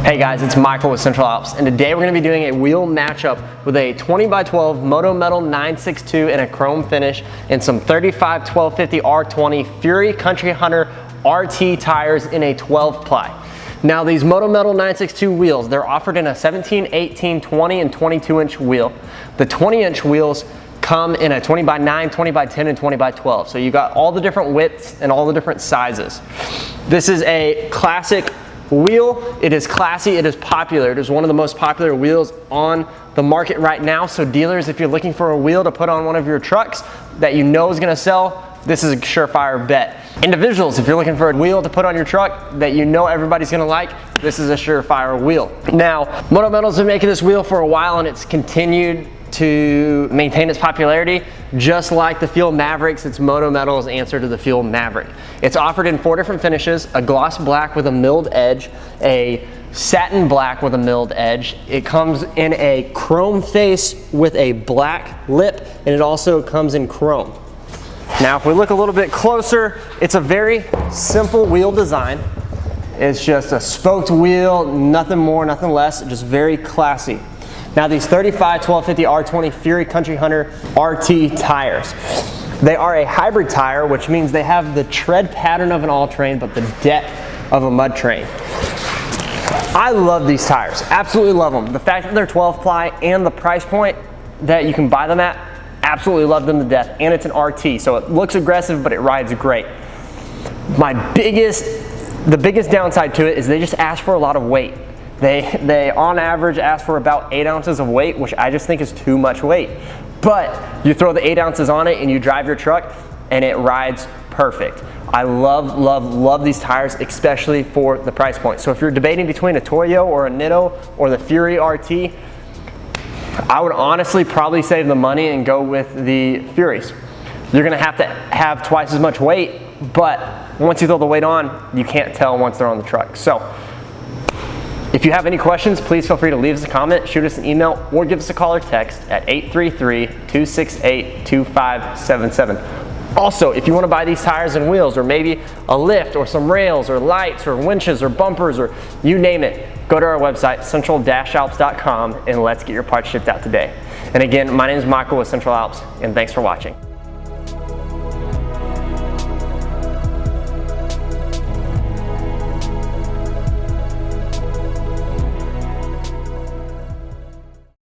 Hey guys, it's Michael with Central Alps, and today we're going to be doing a wheel matchup with a 20x12 Moto Metal 962 in a chrome finish and some 35 1250 R20 Fury Country Hunter RT tires in a 12 ply. Now these Moto Metal 962 wheels, they're offered in a 17, 18, 20, and 22 inch wheel. The 20 inch wheels come in a 20x9, 20x10, and 20x12. So you got all the different widths and all the different sizes. This is a classic wheel. It is classy, it is popular. It is one of the most popular wheels on the market right now. So dealers, if you're looking for a wheel to put on one of your trucks that you know is gonna sell, this is a surefire bet. Individuals, if you're looking for a wheel to put on your truck that you know everybody's gonna like, this is a surefire wheel. Now, Moto Metal's been making this wheel for a while and it's continued to maintain its popularity. Just like the Fuel Mavericks, it's Moto Metal's answer to the Fuel Maverick. It's offered in 4 different finishes: a gloss black with a milled edge, a satin black with a milled edge. It comes in a chrome face with a black lip, and it also comes in chrome. Now if we look a little bit closer, it's a very simple wheel design. It's just a spoked wheel, nothing more, nothing less, just very classy. Now these 35 1250 R20 Fury Country Hunter RT tires, they are a hybrid tire, which means they have the tread pattern of an all-terrain but the depth of a mud terrain. I love these tires, absolutely love them. The fact that they're 12 ply and the price point that you can buy them at, absolutely love them to death. And it's an RT, so it looks aggressive but it rides great. The biggest downside to it is they just ask for a lot of weight. They on average ask for about 8 ounces of weight, which I just think is too much weight. But you throw the 8 ounces on it and you drive your truck and it rides perfect. I love, love, love these tires, especially for the price point. So if you're debating between a Toyo or a Nitto or the Fury RT, I would honestly probably save the money and go with the Furies. You're gonna have to have twice as much weight, but once you throw the weight on, you can't tell once they're on the truck. So if you have any questions, please feel free to leave us a comment, shoot us an email, or give us a call or text at 833-268-2577. Also, if you want to buy these tires and wheels, or maybe a lift, or some rails, or lights, or winches, or bumpers, or you name it, go to our website, central-alps.com, and let's get your parts shipped out today. And again, my name is Michael with Central Alps, and thanks for watching.